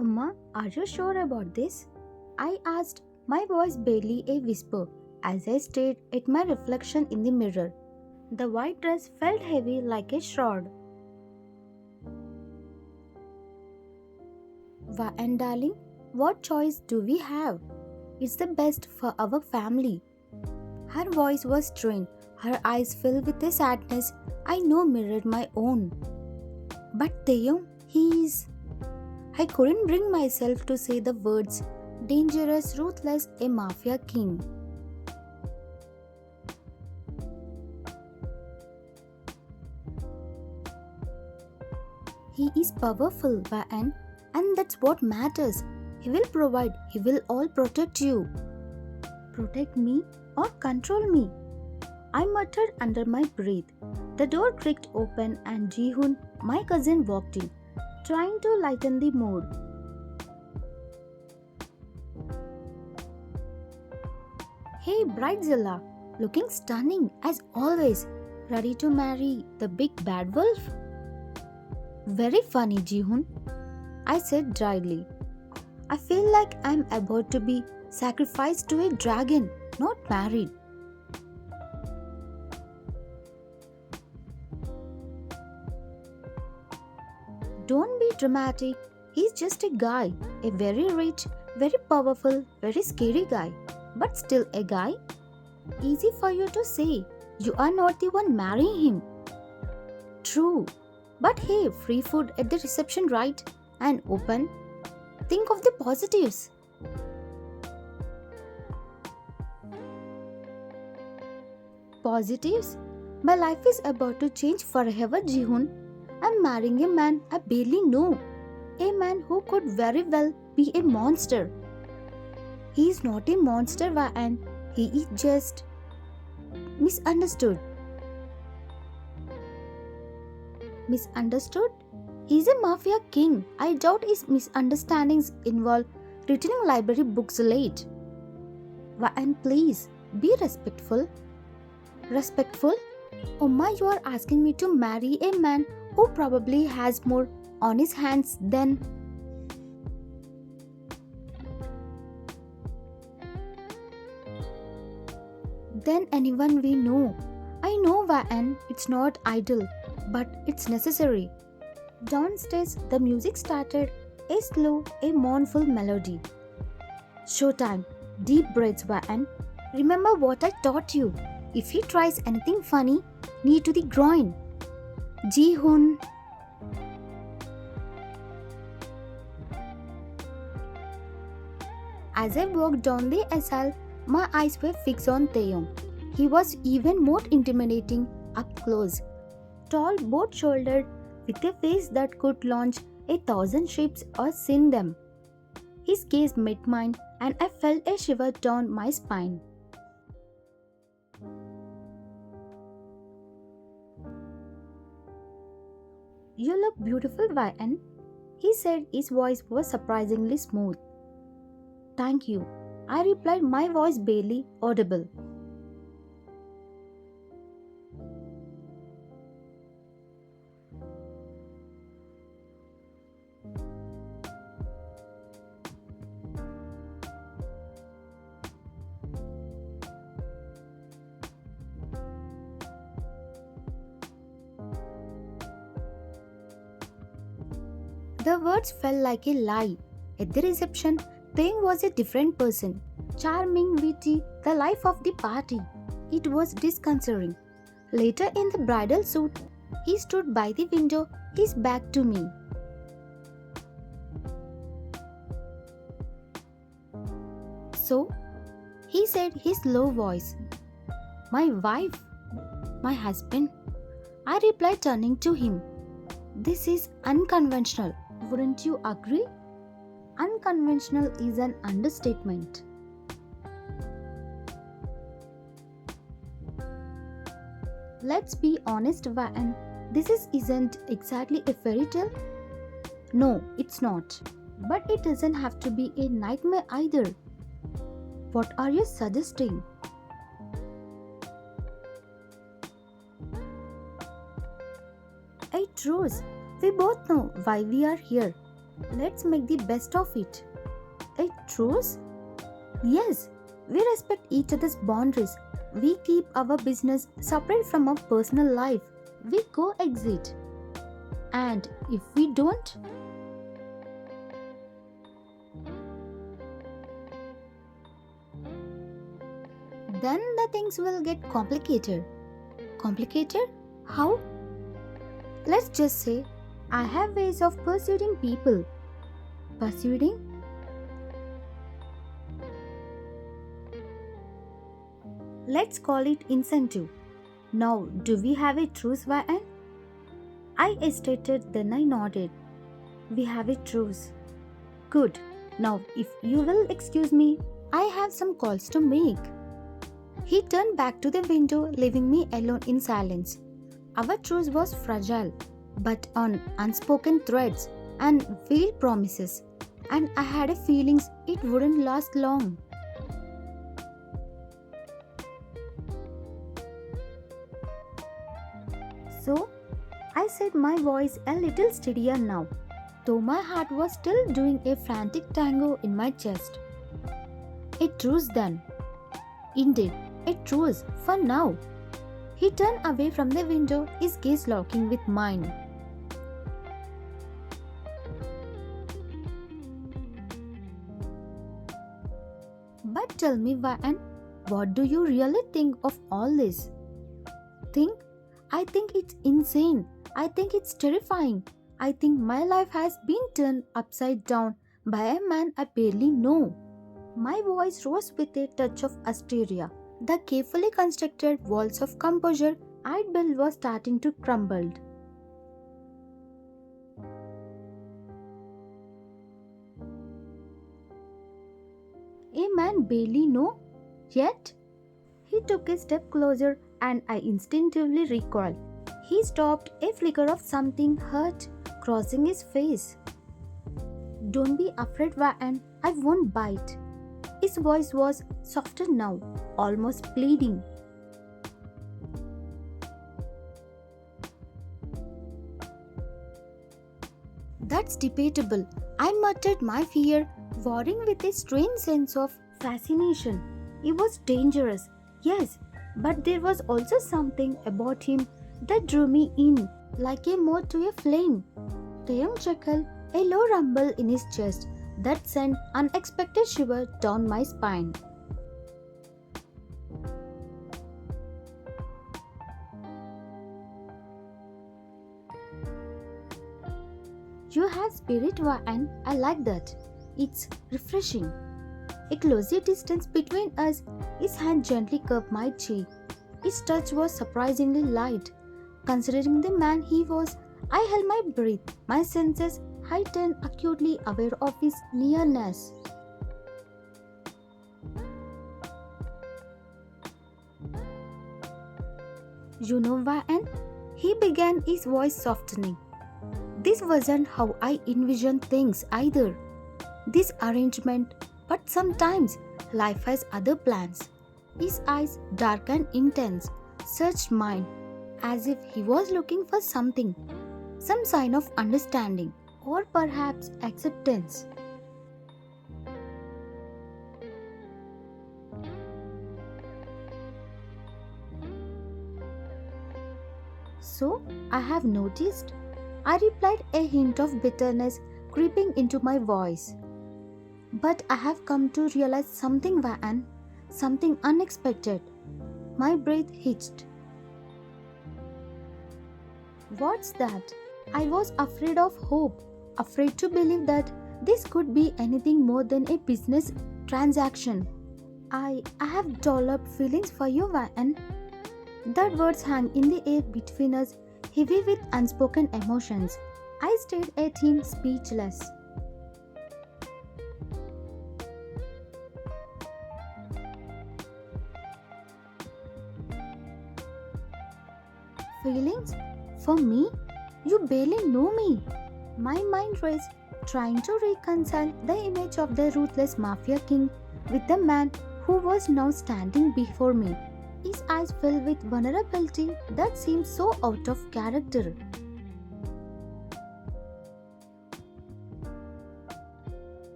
Amma, are you sure about this? I asked, my voice barely a whisper, as I stared at my reflection in the mirror. The white dress felt heavy like a shroud. And darling, what choice do we have? It's the best for our family. Her voice was strained, her eyes filled with a sadness I know mirrored my own. But Taehyung, he's. I couldn't bring myself to say the words dangerous, ruthless, a mafia king. He is powerful, Vaan, and that's what matters. He will provide, he will all protect you. Protect me or control me? I muttered under my breath. The door creaked open and Jihoon, my cousin, walked in, trying to lighten the mood. Hey, Bridezilla, looking stunning as always, ready to marry the big bad wolf? Very funny, Jihoon, I said dryly. I feel like I'm about to be sacrificed to a dragon, not married. Don't be dramatic. He's just a guy, a very rich, very powerful, very scary guy, but still a guy. Easy for you to say. You are not the one marrying him. True. But hey, free food at the reception, right? And open. Think of the positives. Positives? My life is about to change forever, Jihoon. I'm marrying a man I barely know. A man who could very well be a monster. He is not a monster, Vaan. He is just misunderstood. Misunderstood? He's a mafia king. I doubt his misunderstandings involve returning library books late. Vaan, please, be respectful. Respectful? Oma, you are asking me to marry a man who probably has more on his hands than anyone we know. I know, Vaan, it's not ideal, but it's necessary. Downstairs, the music started, a slow, a mournful melody. Showtime. Deep breaths, Vaan. Remember what I taught you. If he tries anything funny, knee to the groin. Jihoon. As I walked down the aisle, my eyes were fixed on Taehyung. He was even more intimidating up close. Tall, broad-shouldered, with a face that could launch 1,000 ships or sink them. His gaze met mine and I felt a shiver down my spine. You look beautiful, Vaan, he said. His voice was surprisingly smooth. Thank you, I replied, my voice barely audible. The words felt like a lie. At the reception, Taehyung was a different person. Charming, witty, the life of the party. It was disconcerting. Later in the bridal suit, he stood by the window, his back to me. So, he said, his low voice. My wife? My husband? I replied, turning to him. This is unconventional. Wouldn't you agree? Unconventional is an understatement. Let's be honest, Vaan. This isn't exactly a fairy tale. No, it's not. But it doesn't have to be a nightmare either. What are you suggesting? A truce. We both know why we are here. Let's make the best of it. A truce? Yes, we respect each other's boundaries. We keep our business separate from our personal life. We coexist. And if we don't, then the things will get complicated. Complicated? How? Let's just say I have ways of persuading people. Persuading? Let's call it incentive. Now, do we have a truce, Van? I hesitated, then I nodded. We have a truce. Good. Now, if you will excuse me, I have some calls to make. He turned back to the window, leaving me alone in silence. Our truce was fragile, but on unspoken threads and veiled promises, and I had a feeling it wouldn't last long. So, I said, my voice a little steadier now, though my heart was still doing a frantic tango in my chest. A truce then. Indeed, a truce for now. He turned away from the window, his gaze locking with mine. But tell me, Van, what do you really think of all this? Think? I think it's insane. I think it's terrifying. I think my life has been turned upside down by a man I barely know. My voice rose with a touch of hysteria. The carefully constructed walls of composure I'd built were starting to crumble. A man barely know? Yet? He took a step closer and I instinctively recoiled. He stopped, a flicker of something hurt crossing his face. Don't be afraid, Van. I won't bite. His voice was softer now, almost pleading. That's debatable, I muttered, my fear warring with a strange sense of fascination. He was dangerous, yes, but there was also something about him that drew me in, like a moth to a flame. Taehyung chuckled, a low rumble in his chest that sent unexpected shiver down my spine. You have spirit, and I like that. It's refreshing. A closer distance between us, his hand gently cupped my cheek. His touch was surprisingly light. Considering the man he was, I held my breath, my senses heightened, acutely aware of his nearness. You know, Van, he began, his voice softening. This wasn't how I envisioned things either. This arrangement, but sometimes life has other plans. His eyes, dark and intense, searched mine as if he was looking for something, some sign of understanding or perhaps acceptance. So, I have noticed, I replied, a hint of bitterness creeping into my voice. But I have come to realize something, Van, something unexpected. My breath hitched. What's that? I was afraid of hope, afraid to believe that this could be anything more than a business transaction. I have developed feelings for you, Van. That words hung in the air between us, heavy with unspoken emotions. I stared at him, speechless. Feelings? For me? You barely know me. My mind raced, trying to reconcile the image of the ruthless Mafia King with the man who was now standing before me. His eyes filled with vulnerability that seemed so out of character.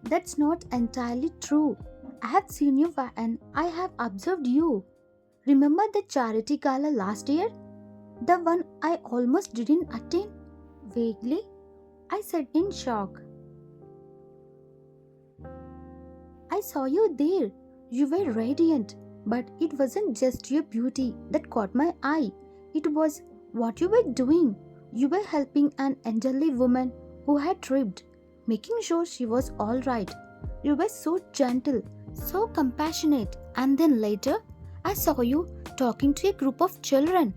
That's not entirely true. I have seen you and I have observed you. Remember the charity gala last year? The one I almost didn't attend? Vaguely, I said in shock. I saw you there. You were radiant. But it wasn't just your beauty that caught my eye. It was what you were doing. You were helping an elderly woman who had tripped, making sure she was alright. You were so gentle, so compassionate. And then later, I saw you talking to a group of children,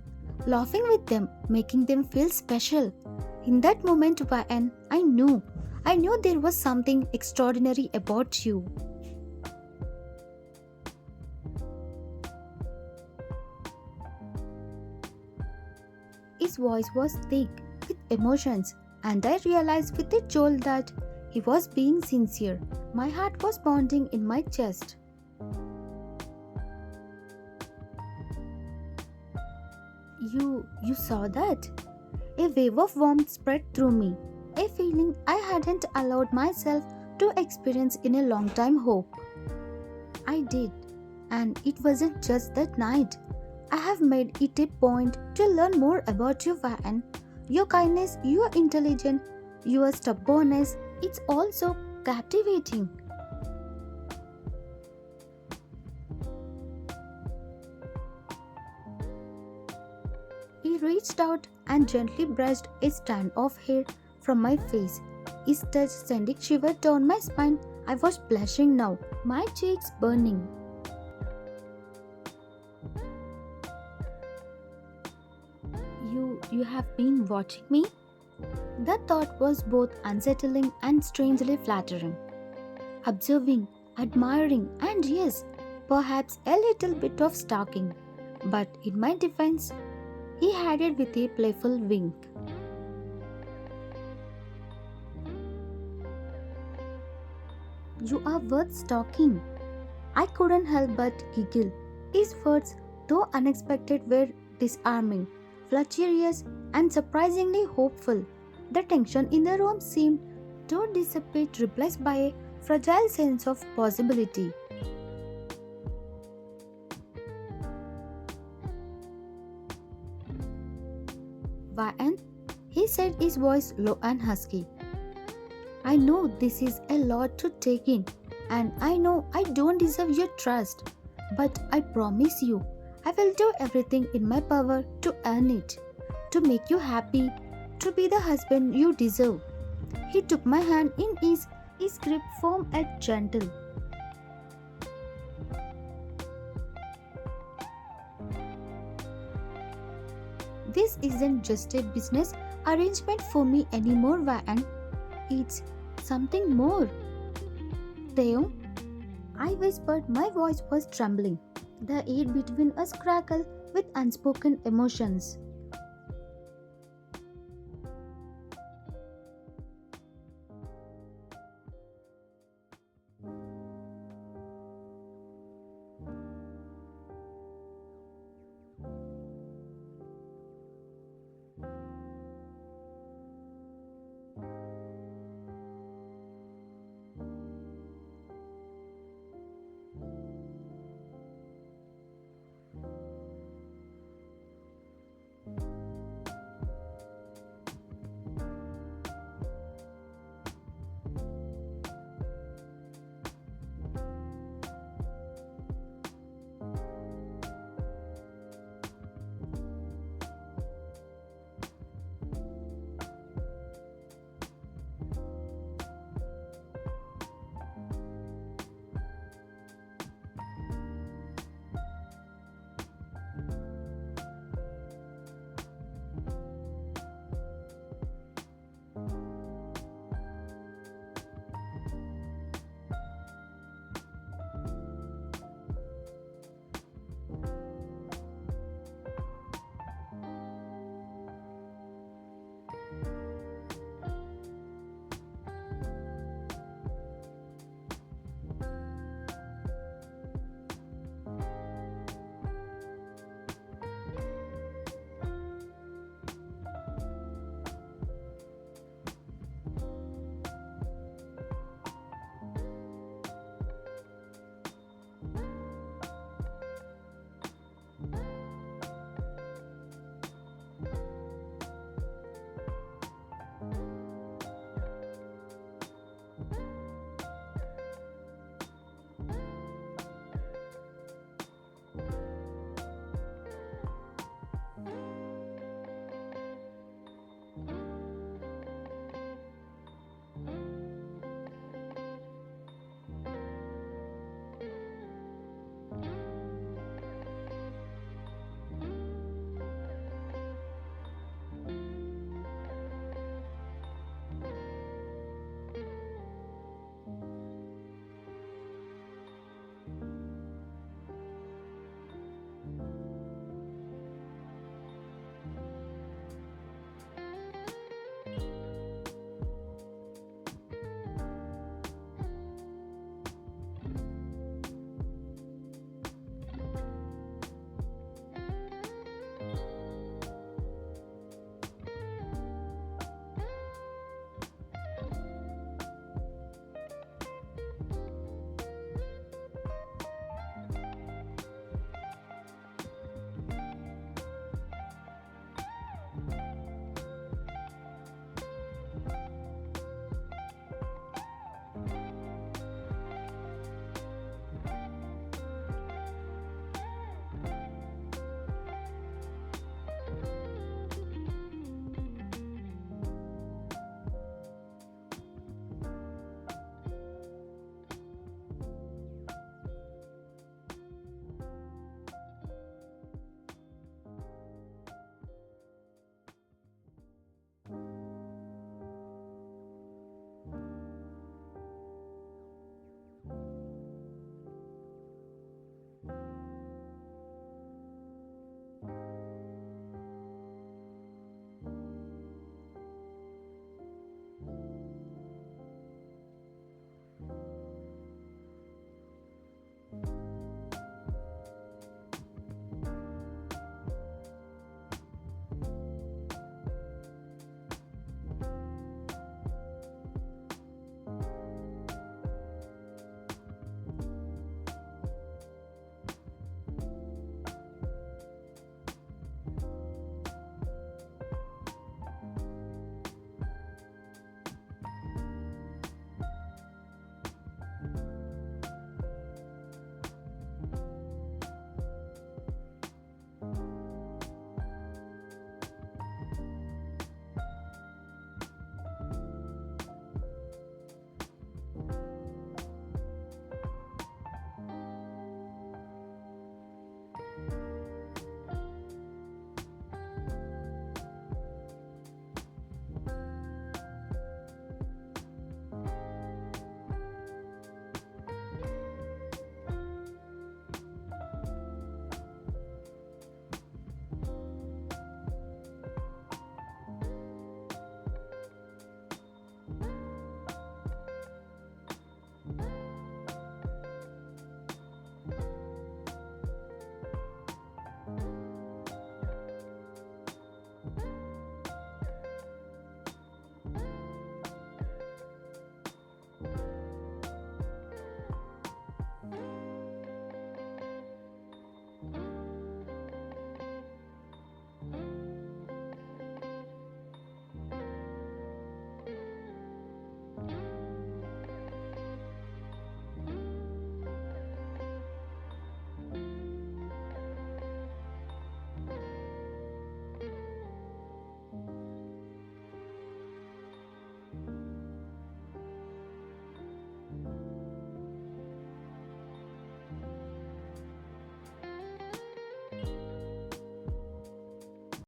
laughing with them, making them feel special. In that moment, Vayan, I knew there was something extraordinary about you. His voice was thick with emotions, and I realized with a jolt that he was being sincere. My heart was pounding in my chest. You saw that? A wave of warmth spread through me, a feeling I hadn't allowed myself to experience in a long time. Hope. I did, and it wasn't just that night. I have made it a point to learn more about you, Van. Your kindness, your intelligence, your stubbornness, it's also captivating. He reached out and gently brushed a strand of hair from my face. His touch sending shiver down my spine. I was blushing now, my cheeks burning. You have been watching me? The thought was both unsettling and strangely flattering. Observing, admiring, and yes, perhaps a little bit of stalking. But in my defense, he added with a playful wink. You are worth stalking. I couldn't help but giggle. His words, though unexpected, were disarming, flirtatious, and surprisingly hopeful. The tension in the room seemed to dissipate, replaced by a fragile sense of possibility. Vayan, he said, his voice low and husky. I know this is a lot to take in, and I know I don't deserve your trust, but I promise you, I will do everything in my power to earn it, to make you happy, to be the husband you deserve. He took my hand in his grip firm and gentle. This isn't just a business arrangement for me anymore, Vayan. It's something more. Taehyung, I whispered, my voice was trembling. The air between us crackled with unspoken emotions.